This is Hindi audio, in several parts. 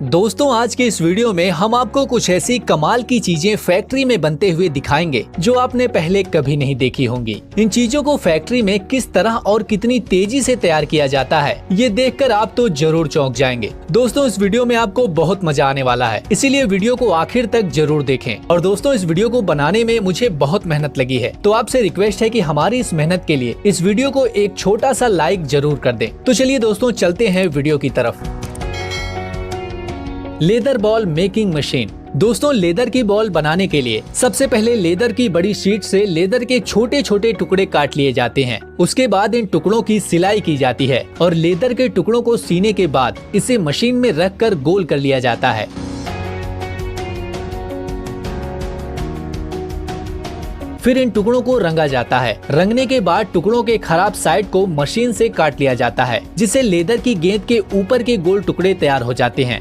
दोस्तों आज के इस वीडियो में हम आपको कुछ ऐसी कमाल की चीजें फैक्ट्री में बनते हुए दिखाएंगे जो आपने पहले कभी नहीं देखी होंगी। इन चीजों को फैक्ट्री में किस तरह और कितनी तेजी से तैयार किया जाता है, ये देखकर आप तो जरूर चौंक जाएंगे। दोस्तों इस वीडियो में आपको बहुत मजा आने वाला है, इसीलिए वीडियो को आखिर तक जरूर देखें। और दोस्तों इस वीडियो को बनाने में मुझे बहुत मेहनत लगी है, तो आपसे रिक्वेस्ट है कि हमारी इस मेहनत के लिए इस वीडियो को एक छोटा सा लाइक जरूर कर दें। तो चलिए दोस्तों चलते हैं वीडियो की तरफ। Leather ball making machine. दोस्तों लेदर की बॉल बनाने के लिए सबसे पहले लेदर की बड़ी शीट से लेदर के छोटे छोटे टुकड़े काट लिए जाते हैं। उसके बाद इन टुकड़ों की सिलाई की जाती है और लेदर के टुकड़ों को सीने के बाद इसे मशीन में रखकर गोल कर लिया जाता है। फिर इन टुकड़ों को रंगा जाता है। रंगने के बाद टुकड़ों के खराब साइड को मशीन से काट लिया जाता है, जिससे लेदर की गेंद के ऊपर के गोल टुकड़े तैयार हो जाते हैं।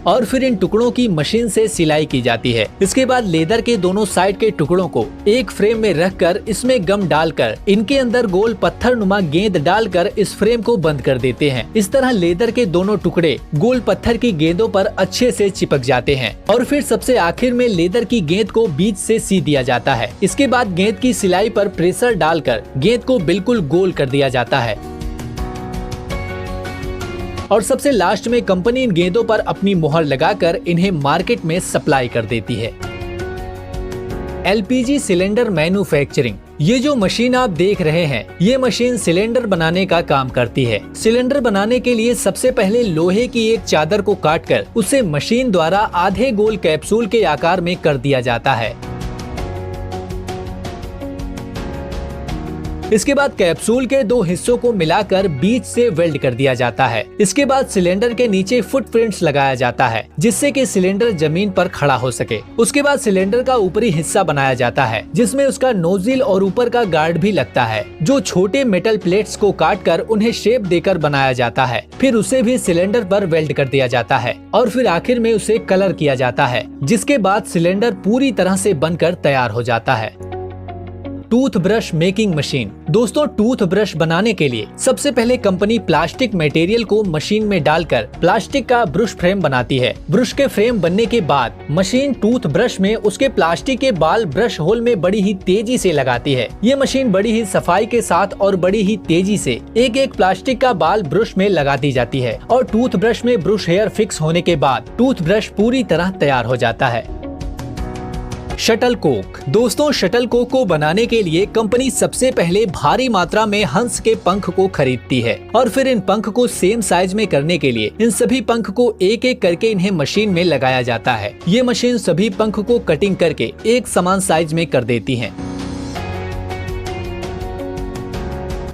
और फिर इन टुकड़ों की मशीन से सिलाई की जाती है। इसके बाद लेदर के दोनों साइड के टुकड़ों को एक फ्रेम में रखकर इसमें गम डालकर इनके अंदर गोल पत्थर नुमा गेंद डालकर इस फ्रेम को बंद कर देते हैं। इस तरह लेदर के दोनों टुकड़े गोल पत्थर की गेंदों पर अच्छे से चिपक जाते हैं। और फिर सबसे आखिर में लेदर की गेंद को बीच से सी दिया जाता है। इसके बाद गेंद की सिलाई पर प्रेशर डालकर गेंद को बिल्कुल गोल कर दिया जाता है। और सबसे लास्ट में कंपनी इन गेंदों पर अपनी मुहर लगाकर इन्हें मार्केट में सप्लाई कर देती है। LPG cylinder manufacturing. ये जो मशीन आप देख रहे हैं, ये मशीन सिलेंडर बनाने का काम करती है। सिलेंडर बनाने के लिए सबसे पहले लोहे की एक चादर को काटकर उसे मशीन द्वारा आधे गोल कैप्सूल के आकार में कर दिया जाता है। इसके बाद कैप्सूल के दो हिस्सों को मिलाकर बीच से वेल्ड कर दिया जाता है। इसके बाद सिलेंडर के नीचे फुटप्रिंट्स लगाया जाता है, जिससे कि सिलेंडर जमीन पर खड़ा हो सके। उसके बाद सिलेंडर का ऊपरी हिस्सा बनाया जाता है, जिसमें उसका नोजिल और ऊपर का गार्ड भी लगता है, जो छोटे मेटल प्लेट्स को काटकर उन्हें शेप देकर बनाया जाता है। फिर उसे भी सिलेंडर पर वेल्ड कर दिया जाता है और फिर आखिर में उसे कलर किया जाता है, जिसके बाद सिलेंडर पूरी तरह से बनकर तैयार हो जाता है। Tooth brush making machine. दोस्तों टूथ ब्रश बनाने के लिए सबसे पहले कंपनी प्लास्टिक मटेरियल को मशीन में डालकर प्लास्टिक का ब्रश फ्रेम बनाती है। ब्रश के फ्रेम बनने के बाद मशीन टूथ ब्रश में उसके प्लास्टिक के बाल ब्रश होल में बड़ी ही तेजी से लगाती है। ये मशीन बड़ी ही सफाई के साथ और बड़ी ही तेजी से एक एक प्लास्टिक का बाल ब्रश में लगाती जाती है और टूथ ब्रश में ब्रश हेयर फिक्स होने के बाद टूथ ब्रश पूरी तरह तैयार हो जाता है। Shuttle Coke. दोस्तों शटल कोक को बनाने के लिए कंपनी सबसे पहले भारी मात्रा में हंस के पंख को खरीदती है और फिर इन पंख को सेम साइज में करने के लिए इन सभी पंख को एक एक करके इन्हें मशीन में लगाया जाता है। ये मशीन सभी पंख को कटिंग करके एक समान साइज में कर देती है।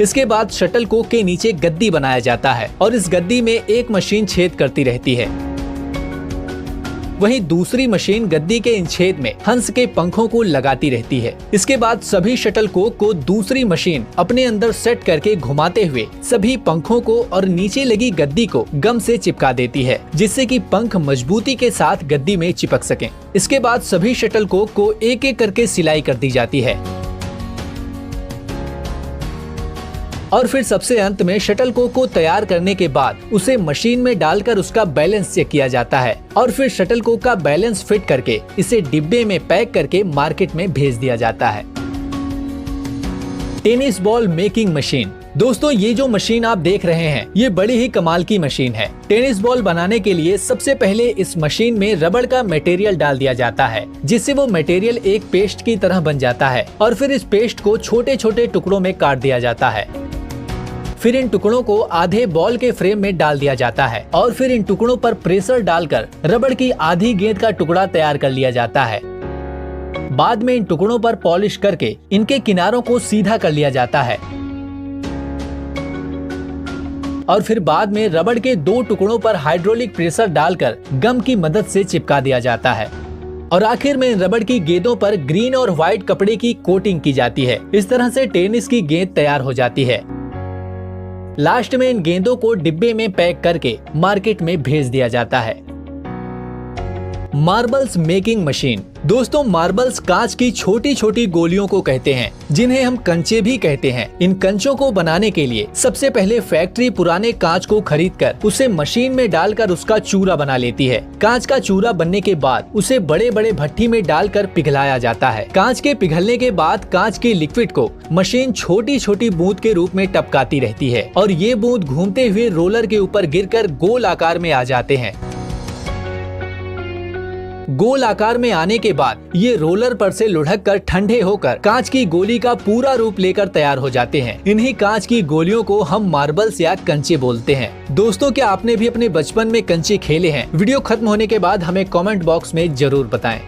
इसके बाद शटल कोक के नीचे गद्दी बनाया जाता है और इस गद्दी में एक मशीन छेद करती रहती है। वहीं दूसरी मशीन गद्दी के इन छेद में हंस के पंखों को लगाती रहती है। इसके बाद सभी शटल कोक को दूसरी मशीन अपने अंदर सेट करके घुमाते हुए सभी पंखों को और नीचे लगी गद्दी को गम से चिपका देती है, जिससे कि पंख मजबूती के साथ गद्दी में चिपक सकें। इसके बाद सभी शटल कोक को एक एक करके सिलाई कर दी जाती है और फिर सबसे अंत में शटल कोक को तैयार करने के बाद उसे मशीन में डालकर उसका बैलेंस चेक किया जाता है और फिर शटल कोक का बैलेंस फिट करके इसे डिब्बे में पैक करके मार्केट में भेज दिया जाता है। Tennis ball making machine. दोस्तों ये जो मशीन आप देख रहे हैं, ये बड़ी ही कमाल की मशीन है। टेनिस बॉल बनाने के लिए सबसे पहले इस मशीन में रबड़ का मटेरियल डाल दिया जाता है, जिससे वो मटेरियल एक पेस्ट की तरह बन जाता है और फिर इस पेस्ट को छोटे छोटे टुकड़ों में काट दिया जाता है। फिर इन टुकड़ों को आधे बॉल के फ्रेम में डाल दिया जाता है और फिर इन टुकड़ों पर प्रेशर डालकर रबड़ की आधी गेंद का टुकड़ा तैयार कर लिया जाता है। बाद में इन टुकड़ों पर पॉलिश करके इनके किनारों को सीधा कर लिया जाता है और फिर बाद में रबड़ के दो टुकड़ों पर हाइड्रोलिक प्रेशर डालकर गम की मदद से चिपका दिया जाता है और आखिर में इन रबड़ की गेंदों पर ग्रीन और व्हाइट कपड़े की कोटिंग की जाती है। इस तरह से टेनिस की गेंद तैयार हो जाती है। लास्ट में इन गेंदों को डिब्बे में पैक करके मार्केट में भेज दिया जाता है। Marbles making machine. दोस्तों मार्बल्स कांच की छोटी छोटी गोलियों को कहते हैं, जिन्हें हम कंचे भी कहते हैं। इन कंचों को बनाने के लिए सबसे पहले फैक्ट्री पुराने कांच को खरीदकर उसे मशीन में डालकर उसका चूरा बना लेती है। कांच का चूरा बनने के बाद उसे बड़े बड़े भट्टी में डालकर पिघलाया जाता है। कांच के पिघलने के बाद कांच की लिक्विड को मशीन छोटी छोटी बूंद के रूप में टपकाती रहती है और ये बूंद घूमते हुए रोलर के ऊपर गिरकर गोल आकार में आ जाते हैं। गोल आकार में आने के बाद ये रोलर पर से लुढ़क कर ठंडे होकर कांच की गोली का पूरा रूप लेकर तैयार हो जाते हैं। इन्हीं कांच की गोलियों को हम मार्बल्स या कंचे बोलते हैं। दोस्तों क्या आपने भी अपने बचपन में कंचे खेले हैं? वीडियो खत्म होने के बाद हमें कमेंट बॉक्स में जरूर बताएं।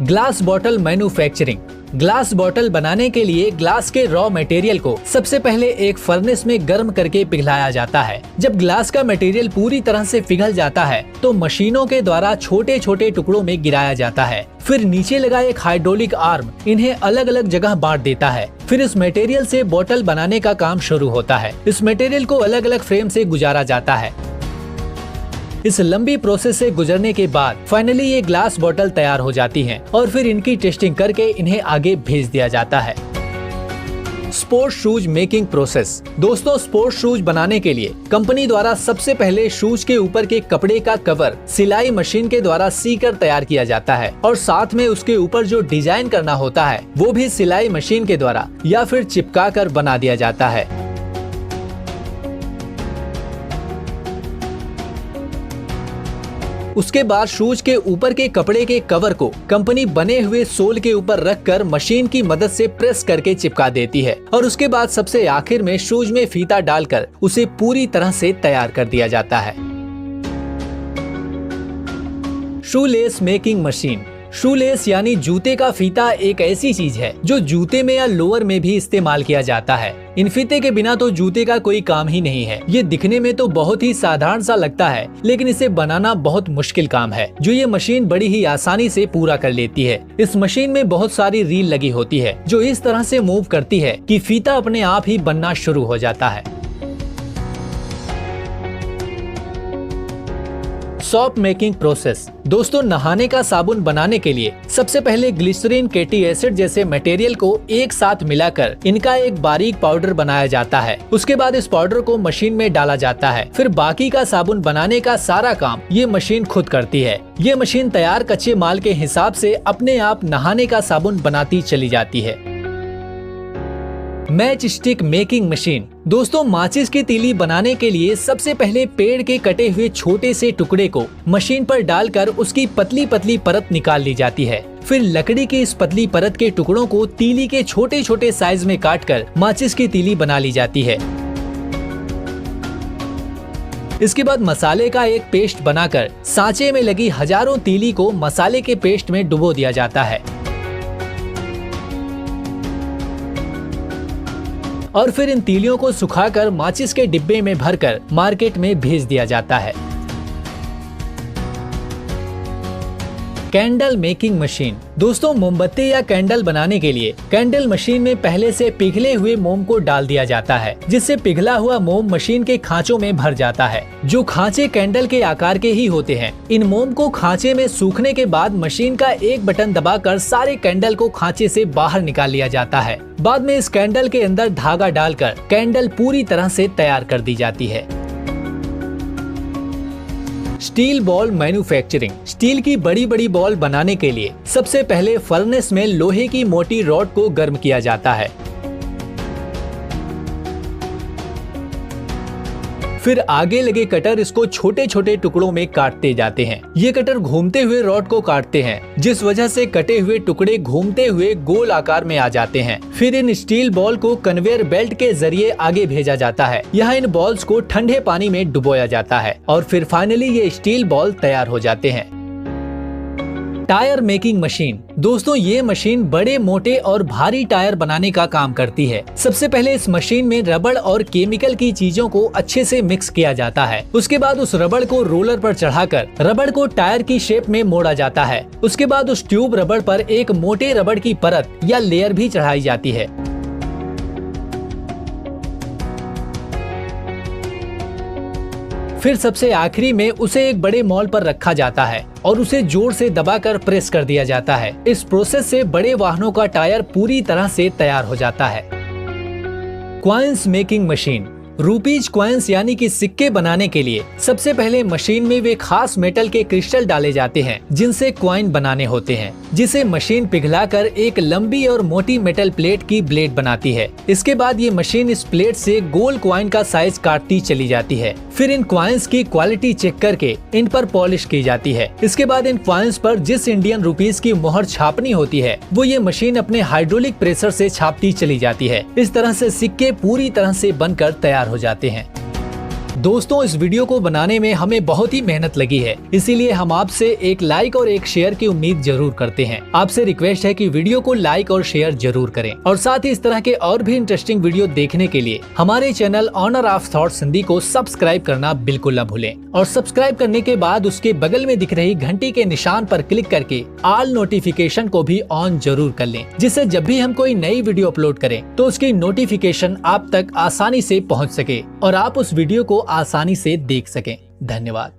Glass bottle manufacturing. Glass bottle बनाने के लिए ग्लास के रॉ मटेरियल को सबसे पहले एक फर्नेस में गर्म करके पिघलाया जाता है। जब ग्लास का मटेरियल पूरी तरह से पिघल जाता है तो मशीनों के द्वारा छोटे छोटे टुकड़ों में गिराया जाता है। फिर नीचे लगा एक हाइड्रोलिक आर्म इन्हें अलग अलग जगह बांट देता है। फिर इस मटेरियल से बॉटल बनाने का काम शुरू होता है। इस मटेरियल को अलग अलग फ्रेम से गुजारा जाता है। इस लंबी प्रोसेस से गुजरने के बाद फाइनली ये ग्लास बॉटल तैयार हो जाती हैं और फिर इनकी टेस्टिंग करके इन्हें आगे भेज दिया जाता है। Sports shoes making process. दोस्तों स्पोर्ट्स शूज बनाने के लिए कंपनी द्वारा सबसे पहले शूज के ऊपर के कपड़े का कवर सिलाई मशीन के द्वारा सीकर तैयार किया जाता है और साथ में उसके ऊपर जो डिजाइन करना होता है वो भी सिलाई मशीन के द्वारा या फिर चिपका कर बना दिया जाता है। उसके बाद शूज के ऊपर के कपड़े के कवर को कंपनी बने हुए सोल के ऊपर रखकर मशीन की मदद से प्रेस करके चिपका देती है और उसके बाद सबसे आखिर में शूज में फीता डालकर उसे पूरी तरह से तैयार कर दिया जाता है। Shoelace making machine. शूलेस यानी जूते का फीता एक ऐसी चीज है जो जूते में या लोअर में भी इस्तेमाल किया जाता है। इन फीते के बिना तो जूते का कोई काम ही नहीं है। ये दिखने में तो बहुत ही साधारण सा लगता है, लेकिन इसे बनाना बहुत मुश्किल काम है जो ये मशीन बड़ी ही आसानी से पूरा कर लेती है। इस मशीन में बहुत सारी रील लगी होती है जो इस तरह से मूव करती है कि फीता अपने आप ही बनना शुरू हो जाता है। Soap making process. दोस्तों नहाने का साबुन बनाने के लिए सबसे पहले ग्लिसरीन फैटी एसिड जैसे मटेरियल को एक साथ मिलाकर इनका एक बारीक पाउडर बनाया जाता है। उसके बाद इस पाउडर को मशीन में डाला जाता है। फिर बाकी का साबुन बनाने का सारा काम ये मशीन खुद करती है। ये मशीन तैयार कच्चे माल के हिसाब से अपने आप नहाने का साबुन बनाती चली जाती है। Match stick making machine. दोस्तों माचिस की तीली बनाने के लिए सबसे पहले पेड़ के कटे हुए छोटे से टुकड़े को मशीन पर डालकर उसकी पतली पतली परत निकाल ली जाती है। फिर लकड़ी की इस पतली परत के टुकड़ों को तीली के छोटे छोटे साइज में काटकर माचिस की तीली बना ली जाती है। इसके बाद मसाले का एक पेस्ट बनाकर सांचे में लगी हजारों तीली को मसाले के पेस्ट में डुबो दिया जाता है और फिर इन तीलियों को सुखाकर माचिस के डिब्बे में भरकर मार्केट में भेज दिया जाता है। Candle making machine. दोस्तों मोमबत्ती या कैंडल बनाने के लिए कैंडल मशीन में पहले से पिघले हुए मोम को डाल दिया जाता है, जिससे पिघला हुआ मोम मशीन के खांचों में भर जाता है। जो खांचे कैंडल के आकार के ही होते हैं। इन मोम को खांचे में सूखने के बाद मशीन का एक बटन दबाकर सारे कैंडल को खांचे से बाहर निकाल लिया जाता है। बाद में इस कैंडल के अंदर धागा डालकर कैंडल पूरी तरह से तैयार कर दी जाती है। Steel ball manufacturing. स्टील की बड़ी बड़ी बॉल बनाने के लिए सबसे पहले फर्नेस में लोहे की मोटी रॉड को गर्म किया जाता है। फिर आगे लगे कटर इसको छोटे छोटे टुकड़ों में काटते जाते हैं। ये कटर घूमते हुए रॉड को काटते हैं, जिस वजह से कटे हुए टुकड़े घूमते हुए गोल आकार में आ जाते हैं। फिर इन स्टील बॉल को कन्वेयर बेल्ट के जरिए आगे भेजा जाता है। यहाँ इन बॉल्स को ठंडे पानी में डुबोया जाता है और फिर फाइनली ये स्टील बॉल तैयार हो जाते हैं। Tyre making machine. दोस्तों ये मशीन बड़े मोटे और भारी टायर बनाने का काम करती है। सबसे पहले इस मशीन में रबड़ और केमिकल की चीजों को अच्छे से मिक्स किया जाता है। उसके बाद उस रबड़ को रोलर पर चढ़ाकर रबड़ को टायर की शेप में मोड़ा जाता है। उसके बाद उस ट्यूब रबड़ पर एक मोटे रबड़ की परत या लेयर भी चढ़ाई जाती है। फिर सबसे आखिरी में उसे एक बड़े मॉल पर रखा जाता है और उसे जोर से दबाकर प्रेस कर दिया जाता है। इस प्रोसेस से बड़े वाहनों का टायर पूरी तरह से तैयार हो जाता है। Coins making machine. Rupees coins यानी कि सिक्के बनाने के लिए सबसे पहले मशीन में वे खास मेटल के क्रिस्टल डाले जाते हैं जिनसे कॉइन बनाने होते हैं, जिसे मशीन पिघलाकर एक लंबी और मोटी मेटल प्लेट की ब्लेड बनाती है। इसके बाद ये मशीन इस प्लेट से गोल कॉइन का साइज काटती चली जाती है। फिर इन कॉइन्स की क्वालिटी चेक करके इन पर पॉलिश की जाती है। इसके बाद इन कॉइन्स पर जिस इंडियन रुपीज की मोहर छापनी होती है वो ये मशीन अपने हाइड्रोलिक प्रेशर से छापती चली जाती है। इस तरह से सिक्के पूरी तरह से बनकर तैयार हो जाते हैं। दोस्तों, इस वीडियो को बनाने में हमें बहुत ही मेहनत लगी है, इसीलिए हम आपसे एक लाइक और एक शेयर की उम्मीद जरूर करते हैं। आपसे रिक्वेस्ट है कि वीडियो को लाइक और शेयर जरूर करें और साथ ही इस तरह के और भी इंटरेस्टिंग वीडियो देखने के लिए हमारे channel Honour of Thoughts Hindi को सब्सक्राइब करना बिल्कुल न भूलें। और सब्सक्राइब करने के बाद उसके बगल में दिख रही घंटी के निशान पर क्लिक करके ऑल नोटिफिकेशन को भी ऑन जरूर कर लें, जिससे जब भी हम कोई नई वीडियो अपलोड करें तो उसकी नोटिफिकेशन आप तक आसानी से पहुँच सके और आप उस वीडियो को आसानी से देख सकें। धन्यवाद।